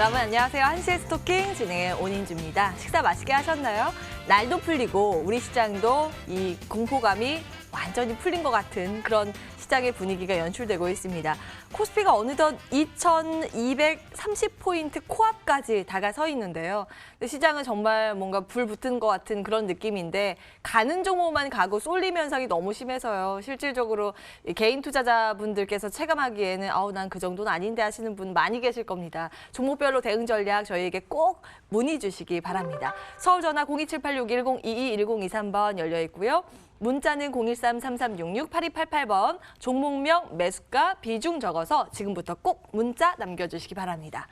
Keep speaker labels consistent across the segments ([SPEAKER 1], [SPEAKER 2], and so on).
[SPEAKER 1] 여러분 안녕하세요. 한시의 스토킹 진행의 온인주입니다. 식사 맛있게 하셨나요? 날도 풀리고 우리 시장도 이 공포감이 완전히 풀린 것 같은 그런 시장의 분위기가 연출되고 있습니다. 코스피가 어느덧 2,230포인트 코앞까지 다가서 있는데요. 시장은 정말 뭔가 불 붙은 것 같은 그런 느낌인데 가는 종목만 가고 쏠림 현상이 너무 심해서요. 실질적으로 개인 투자자분들께서 체감하기에는 난 그 정도는 아닌데 하시는 분 많이 계실 겁니다. 종목별로 대응 전략 저희에게 꼭 문의 주시기 바랍니다. 서울 전화 02786-1022-1023번 열려 있고요. 문자는 013-3366-8288번, 종목명, 매수가, 비중 적어서 지금부터 꼭 문자 남겨주시기 바랍니다.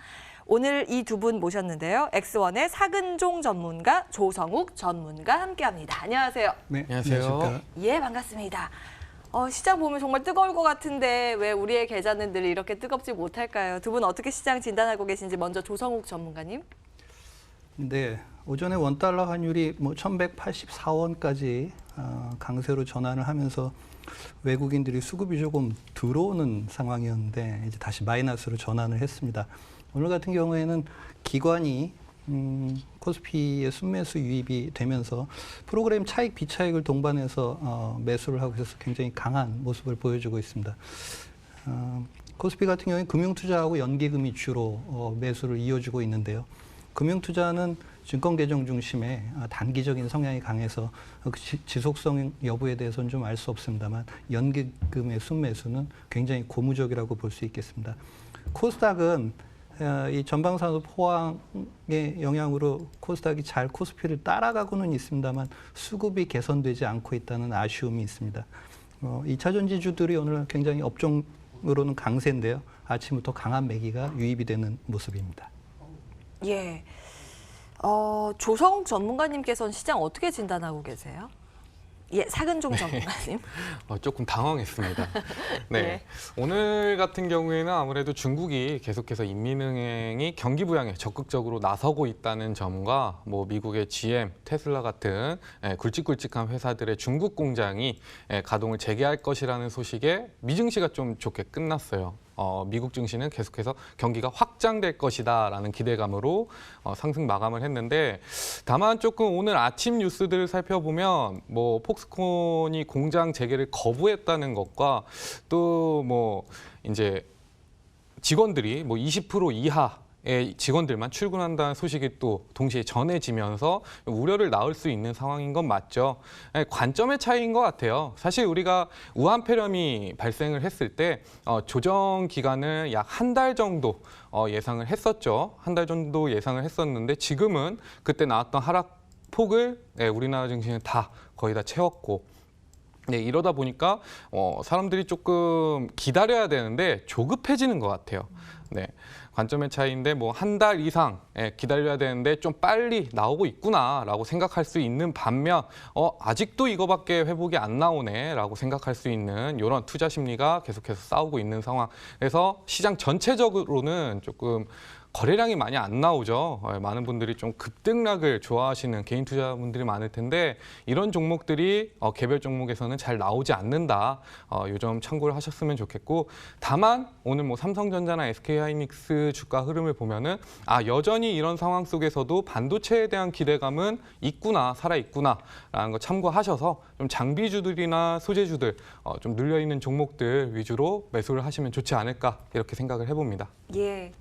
[SPEAKER 1] 오늘 이 두 분 모셨는데요. 엑스원의 사근종 전문가, 조성욱 전문가 함께합니다. 안녕하세요.
[SPEAKER 2] 네,
[SPEAKER 3] 안녕하세요.
[SPEAKER 1] 예, 반갑습니다. 시장 보면 정말 뜨거울 것 같은데 왜 우리의 계좌는 늘 이렇게 뜨겁지 못할까요? 두 분 어떻게 시장 진단하고 계신지 먼저 조성욱 전문가님.
[SPEAKER 2] 네, 오전에 원달러 환율이 1,184원까지 강세로 전환을 하면서 외국인들이 수급이 조금 들어오는 상황이었는데 이제 다시 마이너스로 전환을 했습니다. 오늘 같은 경우에는 기관이 코스피의 순매수 유입이 되면서 프로그램 차익, 비차익을 동반해서 매수를 하고 있어서 굉장히 강한 모습을 보여주고 있습니다. 코스피 같은 경우에 금융투자하고 연기금이 주로 매수를 이어주고 있는데요. 금융투자는 증권계정 중심의 단기적인 성향이 강해서 지속성 여부에 대해서는 좀 알 수 없습니다만 연기금의 순매수는 굉장히 고무적이라고 볼 수 있겠습니다. 코스닥은 이 전방산업 호황의 영향으로 코스닥이 잘 코스피를 따라가고는 있습니다만 수급이 개선되지 않고 있다는 아쉬움이 있습니다. 2차 전지주들이 오늘 굉장히 업종으로는 강세인데요. 아침부터 강한 매기가 유입이 되는 모습입니다.
[SPEAKER 1] 예. 조성욱 전문가님께서는 시장 어떻게 진단하고 계세요? 예, 사근종 전문가님.
[SPEAKER 3] 조금 당황했습니다. 네.
[SPEAKER 1] 네.
[SPEAKER 3] 오늘 같은 경우에는 아무래도 중국이 계속해서 인민은행이 경기 부양에 적극적으로 나서고 있다는 점과 미국의 GM, 테슬라 같은 굵직굵직한 회사들의 중국 공장이 가동을 재개할 것이라는 소식에 미증시가 좀 좋게 끝났어요. 미국 증시는 계속해서 경기가 확장될 것이다라는 기대감으로 상승 마감을 했는데 다만 조금 오늘 아침 뉴스들을 살펴보면 폭스콘이 공장 재개를 거부했다는 것과 또 이제 직원들이 20% 이하의 직원들만 출근한다는 소식이 또 동시에 전해지면서 우려를 낳을 수 있는 상황인 건 맞죠. 관점의 차이인 것 같아요. 사실 우리가 우한 폐렴이 발생을 했을 때 조정 기간을 약 한 달 정도 예상을 했었죠. 한 달 정도 예상을 했었는데 지금은 그때 나왔던 하락폭을 우리나라 증시는 거의 다 채웠고 네, 이러다 보니까 사람들이 조금 기다려야 되는데 조급해지는 것 같아요. 네, 관점의 차이인데 한 달 이상 기다려야 되는데 좀 빨리 나오고 있구나라고 생각할 수 있는 반면 아직도 이거밖에 회복이 안 나오네라고 생각할 수 있는 이런 투자 심리가 계속해서 싸우고 있는 상황. 그래서 시장 전체적으로는 조금 거래량이 많이 안 나오죠. 많은 분들이 좀 급등락을 좋아하시는 개인 투자분들이 많을 텐데 이런 종목들이 개별 종목에서는 잘 나오지 않는다. 이 점 참고를 하셨으면 좋겠고 다만 오늘 삼성전자나 SK하이닉스 주가 흐름을 보면은 여전히 이런 상황 속에서도 반도체에 대한 기대감은 있구나, 살아있구나라는 거 참고하셔서 좀 장비주들이나 소재주들 좀 눌려있는 종목들 위주로 매수를 하시면 좋지 않을까 이렇게 생각을 해봅니다.
[SPEAKER 1] 예.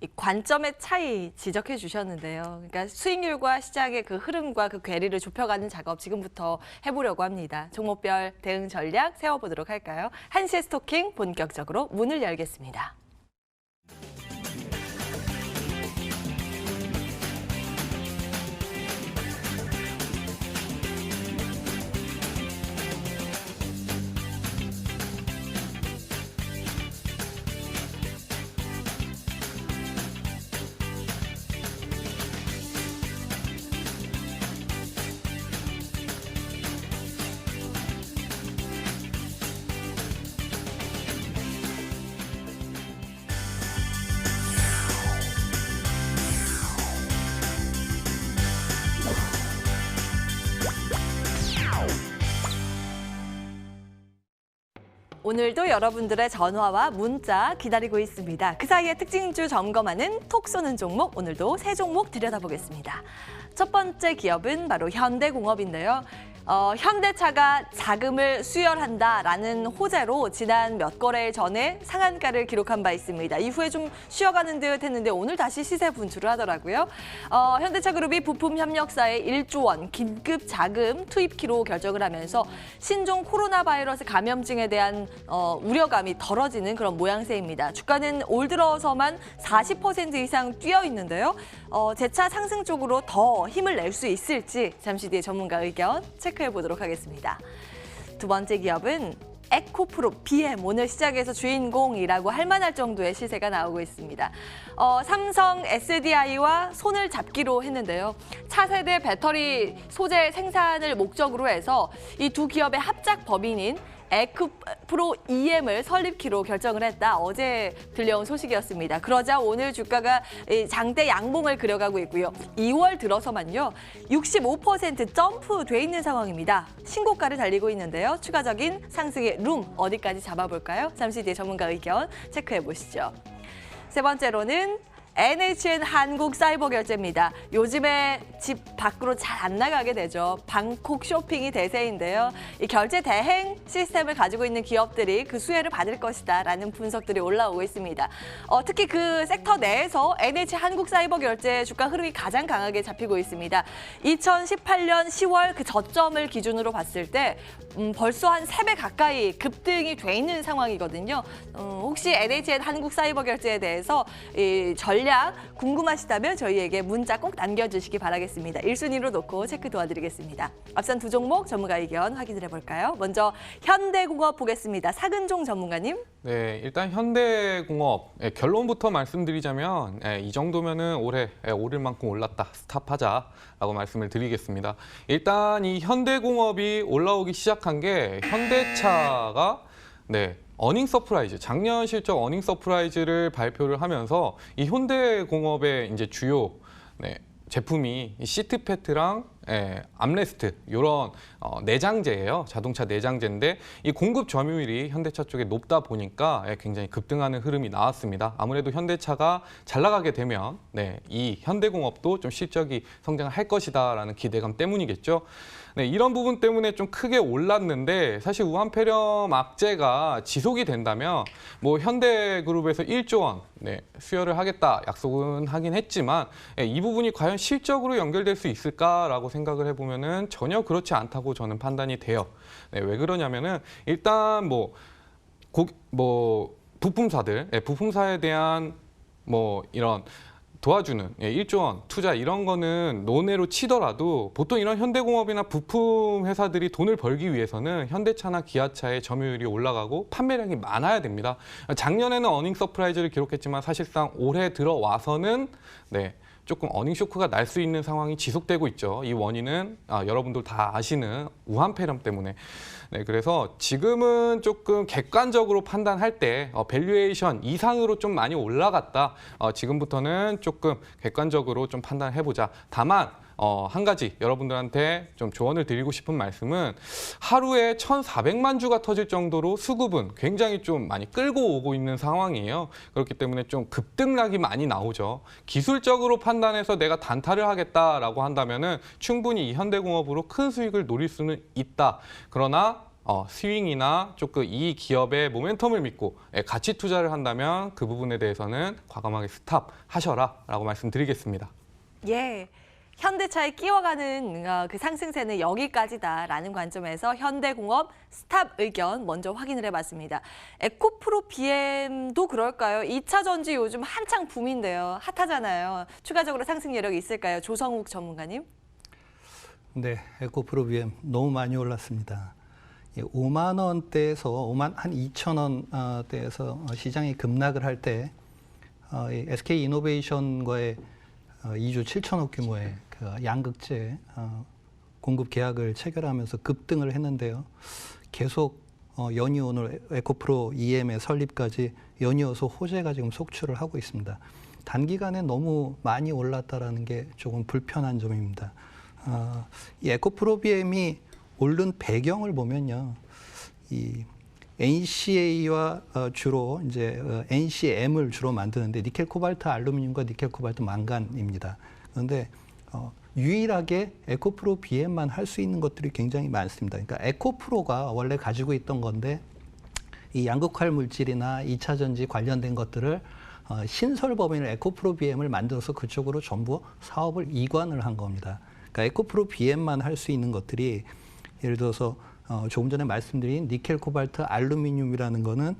[SPEAKER 1] 이 관점의 차이 지적해 주셨는데요. 그러니까 수익률과 시장의 그 흐름과 그 괴리를 좁혀가는 작업 지금부터 해보려고 합니다. 종목별 대응 전략 세워보도록 할까요? 한시의 스토킹 본격적으로 문을 열겠습니다. 오늘도 여러분들의 전화와 문자 기다리고 있습니다. 그 사이에 특징주 점검하는 톡 쏘는 종목, 오늘도 세 종목 들여다보겠습니다. 첫 번째 기업은 바로 현대공업인데요. 현대차가 자금을 수혈한다라는 호재로 지난 몇 거래 전에 상한가를 기록한 바 있습니다. 이후에 좀 쉬어가는 듯 했는데 오늘 다시 시세 분출을 하더라고요. 현대차 그룹이 부품 협력사에 1조 원 긴급 자금 투입키로 결정을 하면서 신종 코로나 바이러스 감염증에 대한 우려감이 덜어지는 그런 모양새입니다. 주가는 올 들어서만 40% 이상 뛰어 있는데요. 재차 상승 쪽으로 더 힘을 낼 수 있을지 잠시 뒤에 전문가 의견 체크해 보도록 하겠습니다. 두 번째 기업은 에코프로 BM, 오늘 시작에서 주인공이라고 할 만할 정도의 시세가 나오고 있습니다. 삼성 SDI와 손을 잡기로 했는데요. 차세대 배터리 소재 생산을 목적으로 해서 이 두 기업의 합작 법인인 에코프로 EM을 설립키로 결정을 했다. 어제 들려온 소식이었습니다. 그러자 오늘 주가가 장대 양봉을 그려가고 있고요. 2월 들어서만요. 65% 점프돼 있는 상황입니다. 신고가를 달리고 있는데요. 추가적인 상승의 룸 어디까지 잡아볼까요? 잠시 뒤에 전문가 의견 체크해 보시죠. 세 번째로는 NHN 한국사이버결제입니다. 요즘에 집 밖으로 잘 안 나가게 되죠. 방콕 쇼핑이 대세인데요. 이 결제 대행 시스템을 가지고 있는 기업들이 그 수혜를 받을 것이다라는 분석들이 올라오고 있습니다. 특히 그 섹터 내에서 NHN 한국사이버결제 주가 흐름이 가장 강하게 잡히고 있습니다. 2018년 10월 그 저점을 기준으로 봤을 때 벌써 한 3배 가까이 급등이 돼 있는 상황이거든요. 혹시 NHN 한국사이버결제에 대해서 이 전략 궁금하시다면 저희에게 문자 꼭 남겨주시기 바라겠습니다. 1순위로 놓고 체크 도와드리겠습니다. 앞선 두 종목 전문가 의견 확인을 해볼까요? 먼저 현대공업 보겠습니다. 사근종 전문가님.
[SPEAKER 3] 네, 일단 현대공업 결론부터 말씀드리자면 이 정도면은 올해 오를 만큼 올랐다, 스탑하자라고 말씀을 드리겠습니다. 일단 이 현대공업이 올라오기 시작한 게 현대차가 어닝 서프라이즈, 작년 실적 어닝 서프라이즈를 발표를 하면서 이 현대공업의 이제 주요 제품이 시트패트랑 암레스트 이런 내장재예요. 자동차 내장재인데 이 공급 점유율이 현대차 쪽에 높다 보니까 굉장히 급등하는 흐름이 나왔습니다. 아무래도 현대차가 잘 나가게 되면 이 현대공업도 좀 실적이 성장할 것이다라는 기대감 때문이겠죠. 이런 부분 때문에 좀 크게 올랐는데 사실 우한폐렴 악재가 지속이 된다면 뭐 현대그룹에서 1조 원 수혈을 하겠다 약속은 하긴 했지만 이 부분이 과연 실적으로 연결될 수 있을까라고 생각을 해보면은 전혀 그렇지 않다고 저는 판단이 돼요. 왜 그러냐면은 일단 부품사에 대한 이런 도와주는 1조 원 투자 이런 거는 논외로 치더라도 보통 이런 현대공업이나 부품 회사들이 돈을 벌기 위해서는 현대차나 기아차의 점유율이 올라가고 판매량이 많아야 됩니다. 작년에는 어닝 서프라이즈를 기록했지만 사실상 올해 들어와서는 조금 어닝 쇼크가 날 수 있는 상황이 지속되고 있죠. 이 원인은 여러분들 다 아시는 우한폐렴 때문에. 그래서 지금은 조금 객관적으로 판단할 때 밸류에이션 이상으로 좀 많이 올라갔다. 지금부터는 조금 객관적으로 좀 판단해보자. 다만 한 가지 여러분들한테 좀 조언을 드리고 싶은 말씀은 하루에 1,400만 주가 터질 정도로 수급은 굉장히 좀 많이 끌고 오고 있는 상황이에요. 그렇기 때문에 좀 급등락이 많이 나오죠. 기술적으로 판단해서 내가 단타를 하겠다라고 한다면은 충분히 이 현대공업으로 큰 수익을 노릴 수는 있다. 그러나 스윙이나 조금 이 기업의 모멘텀을 믿고 가치 투자를 한다면 그 부분에 대해서는 과감하게 스탑하셔라라고 말씀드리겠습니다.
[SPEAKER 1] 예. 현대차에 끼워가는 그 상승세는 여기까지다라는 관점에서 현대공업 스탑 의견 먼저 확인을 해봤습니다. 에코프로 BM도 그럴까요? 2차 전지 요즘 한창 붐인데요. 핫하잖아요. 추가적으로 상승 여력이 있을까요? 조성욱 전문가님.
[SPEAKER 2] 네, 에코프로 BM 너무 많이 올랐습니다. 5만 원대에서 5만 한 2천 원대에서 시장이 급락을 할 때 SK 이노베이션과의 2조 7천억 규모의 그 양극재 공급 계약을 체결하면서 급등을 했는데요. 계속 연이어 오늘 에코프로 EM의 설립까지 연이어서 호재가 지금 속출을 하고 있습니다. 단기간에 너무 많이 올랐다라는 게 조금 불편한 점입니다. 이 에코프로 BM이 오른 배경을 보면요. 이 NCA와 주로 이제 NCM을 주로 만드는데 니켈, 코발트, 알루미늄과 니켈, 코발트, 망간입니다. 그런데 유일하게 에코프로 BM만 할 수 있는 것들이 굉장히 많습니다. 그러니까 에코프로가 원래 가지고 있던 건데 이 양극활 물질이나 2차 전지 관련된 것들을 신설 범위를 에코프로 BM을 만들어서 그쪽으로 전부 사업을 이관을 한 겁니다. 그러니까 에코프로 BM만 할 수 있는 것들이 예를 들어서 조금 전에 말씀드린 니켈, 코발트, 알루미늄이라는 거는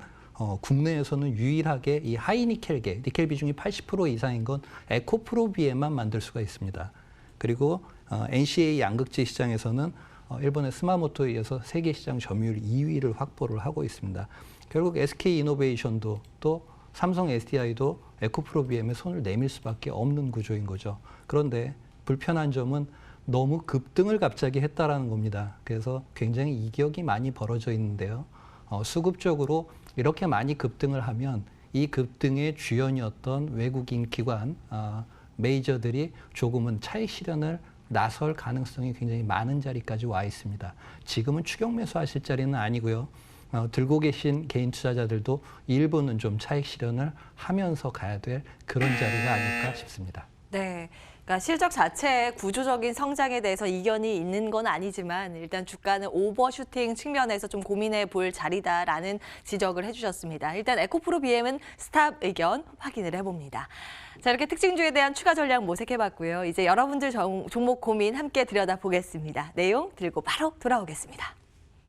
[SPEAKER 2] 국내에서는 유일하게 이 하이니켈계, 니켈 비중이 80% 이상인 건 에코프로 BM만 만들 수가 있습니다. 그리고 NCA 양극재 시장에서는 일본의 스마모토에 이어서 세계 시장 점유율 2위를 확보를 하고 있습니다. 결국 SK 이노베이션도 또 삼성 SDI도 에코프로 BM에 손을 내밀 수밖에 없는 구조인 거죠. 그런데 불편한 점은 너무 급등을 갑자기 했다라는 겁니다. 그래서 굉장히 이격이 많이 벌어져 있는데요. 수급적으로 이렇게 많이 급등을 하면 이 급등의 주연이었던 외국인 기관, 메이저들이 조금은 차익 실현을 나설 가능성이 굉장히 많은 자리까지 와 있습니다. 지금은 추격 매수하실 자리는 아니고요. 들고 계신 개인 투자자들도 일부는 좀 차익 실현을 하면서 가야 될 그런 자리가 아닐까 싶습니다.
[SPEAKER 1] 네. 그러니까 실적 자체의 구조적인 성장에 대해서 이견이 있는 건 아니지만 일단 주가는 오버슈팅 측면에서 좀 고민해 볼 자리다라는 지적을 해주셨습니다. 일단 에코프로 BM은 스탑 의견 확인을 해봅니다. 자, 이렇게 특징주에 대한 추가 전략 모색해봤고요. 이제 여러분들 종목 고민 함께 들여다보겠습니다. 내용 들고 바로 돌아오겠습니다.